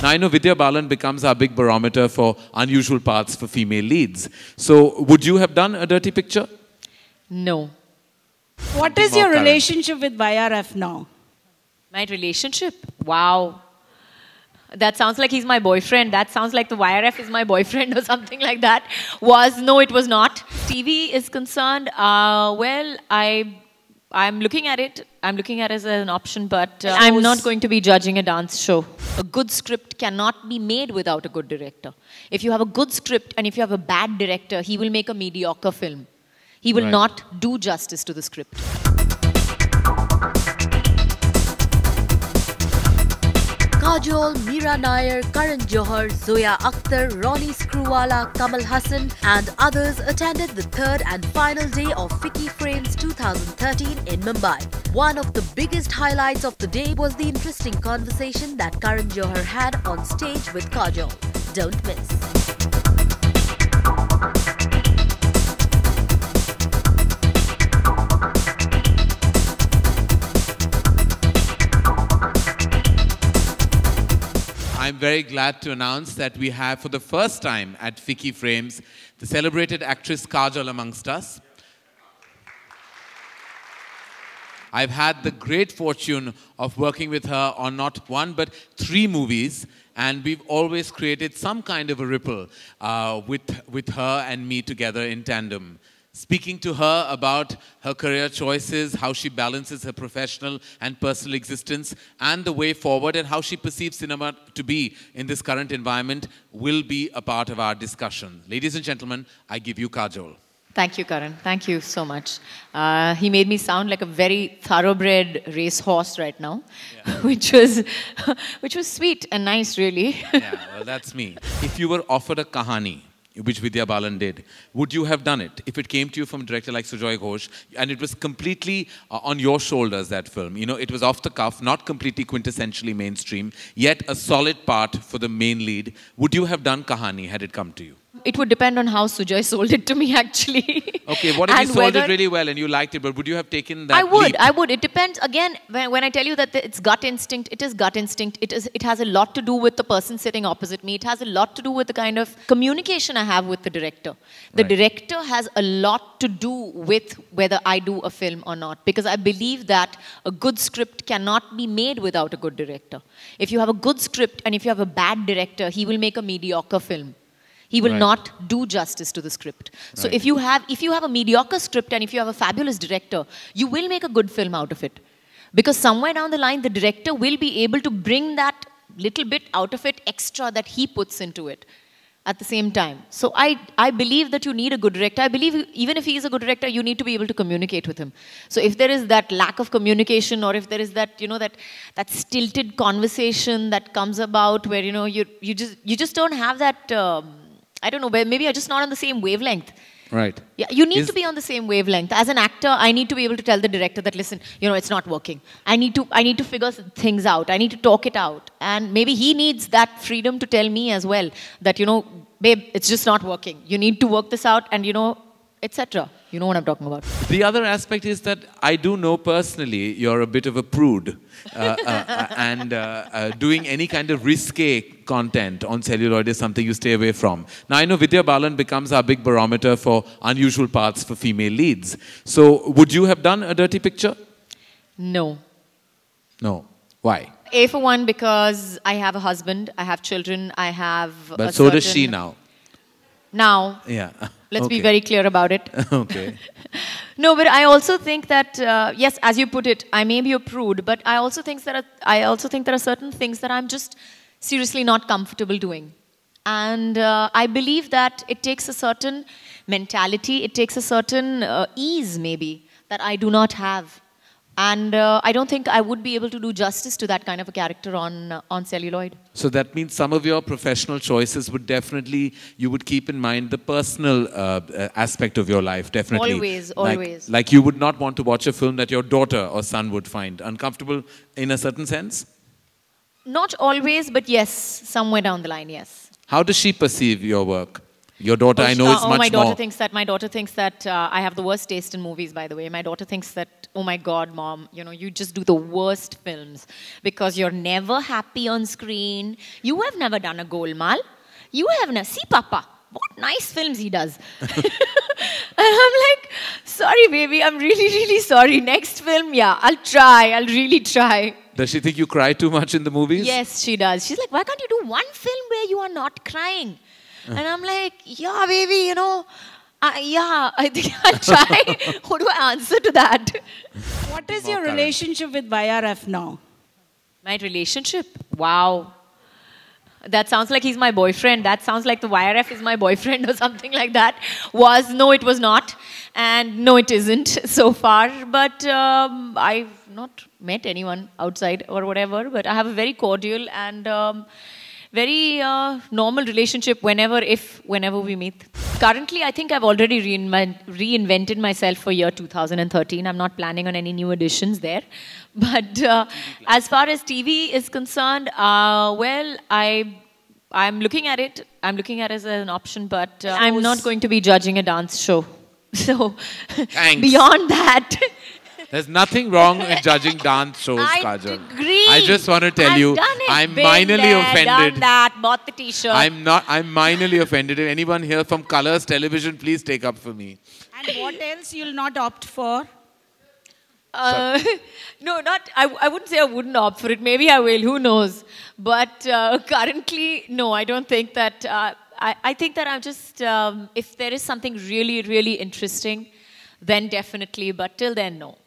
Now, I know Vidya Balan becomes our big barometer for unusual parts for female leads. So, would you have done a dirty picture? No. What is your relationship with YRF now? My relationship? Wow. That sounds like he's my boyfriend. That sounds like the YRF is my boyfriend or something like that. No, it was not. TV is concerned, well, I'm looking at it. I'm looking at it as an option, but I'm not going to be judging a dance show. A good script cannot be made without a good director. If you have a good script and if you have a bad director, he will make a mediocre film. He will not do justice to the script. Kajol, Meera Nair, Karan Johar, Zoya Akhtar, Ronnie Screwvala, Kamal Hassan and others attended the third and final day of FICCI Frames 2013 in Mumbai. One of the biggest highlights of the day was the interesting conversation that Karan Johar had on stage with Kajol. Don't miss. I'm very glad to announce that we have, for the first time at FICCI Frames, the celebrated actress Kajol amongst us. I've had the great fortune of working with her on not one but 3 movies, and we've always created some kind of a ripple with her and me together in tandem. Speaking to her about her career choices, how she balances her professional and personal existence, and the way forward, and how she perceives cinema to be in this current environment, will be a part of our discussion. Ladies and gentlemen, I give you Kajol. Thank you, Karan. Thank you so much. He made me sound like a very thoroughbred racehorse right now, which was sweet and nice, really. Yeah, well, that's me. If you were offered a kahani, which Vidya Balan did, would you have done it? If it came to you from a director like Sujoy Ghosh, and it was completely on your shoulders, that film. You know, it was off the cuff, not completely quintessentially mainstream, yet a solid part for the main lead. Would you have done Kahani had it come to you? It would depend on how Sujoy sold it to me, actually. Okay, what if he sold it really well and you liked it, but would you have taken that leap? I would. It depends. Again, when I tell you that it's gut instinct, it is gut instinct. It has a lot to do with the person sitting opposite me. It has a lot to do with the kind of communication I have with the director. The director has a lot to do with whether I do a film or not, because I believe that a good script cannot be made without a good director. If you have a good script and if you have a bad director, he will make a mediocre film. He will not do justice to the script. So if you have a mediocre script and if you have a fabulous director, you will make a good film out of it. Because somewhere down the line, the director will be able to bring that little bit out of it extra that he puts into it at the same time. So I believe that you need a good director. I believe even if he is a good director, you need to be able to communicate with him. So if there is that lack of communication, or if there is that, you know, that stilted conversation that comes about where, you know, you just don't have that... I don't know, maybe you're just not on the same wavelength. Right. Yeah, you need to be on the same wavelength. As an actor, I need to be able to tell the director that, listen, you know, it's not working. I need to figure things out. I need to talk it out. And maybe he needs that freedom to tell me as well that, you know, babe, it's just not working. You need to work this out and, you know, etc. You know what I'm talking about. The other aspect is that I do know personally you're a bit of a prude. And doing any kind of risque content on celluloid is something you stay away from. Now, I know Vidya Balan becomes our big barometer for unusual parts for female leads. So, would you have done a dirty picture? No. No. Why? A, for one, because I have a husband, I have children, I have But so does she now. Now. Yeah. Let's be very clear about it. Okay. No, but I also think that, yes, as you put it, I may be a prude, but I also think there are certain things that I'm just seriously not comfortable doing. And I believe that it takes a certain mentality, it takes a certain ease, maybe, that I do not have. And I don't think I would be able to do justice to that kind of a character on celluloid. So that means some of your professional choices would definitely, you would keep in mind the personal aspect of your life, definitely. Always, always. Like you would not want to watch a film that your daughter or son would find uncomfortable in a certain sense? Not always, but yes, somewhere down the line, yes. How does she perceive your work? Your daughter, I know, is much my daughter more. My daughter thinks that I have the worst taste in movies, by the way. My daughter thinks that, oh my God, Mom, you just do the worst films because you're never happy on screen. You have never done a Golmaal. You have never... See, Papa, what nice films he does. And I'm like, sorry, baby, I'm really, really sorry. Next film, yeah, I'll try. I'll really try. Does she think you cry too much in the movies? Yes, she does. She's like, why can't you do one film where you are not crying? And I'm like, yeah, baby, I think I'll try. How do I answer to that? What is your relationship with YRF now? My relationship? Wow. That sounds like he's my boyfriend. That sounds like the YRF is my boyfriend or something like that. No, it was not. And no, it isn't so far. But I've not met anyone outside or whatever. But I have a very cordial and very normal relationship whenever we meet. Currently, I think I've already reinvented myself for year 2013. I'm not planning on any new additions there. But as far as TV is concerned, well, I'm looking at it. I'm looking at it as an option, but I'm not going to be judging a dance show. So beyond that... There's nothing wrong with judging dance shows, Kajal. Agree. I just want to tell you, I'm minorly offended. Done that, bought the t-shirt. I'm minorly offended. If anyone here from Colors Television, please take up for me. And what else you'll not opt for? No, I wouldn't say I wouldn't opt for it. Maybe I will, who knows. But currently, no, I don't think that. I think that I'm just, if there is something really, really interesting, then definitely. But till then, no.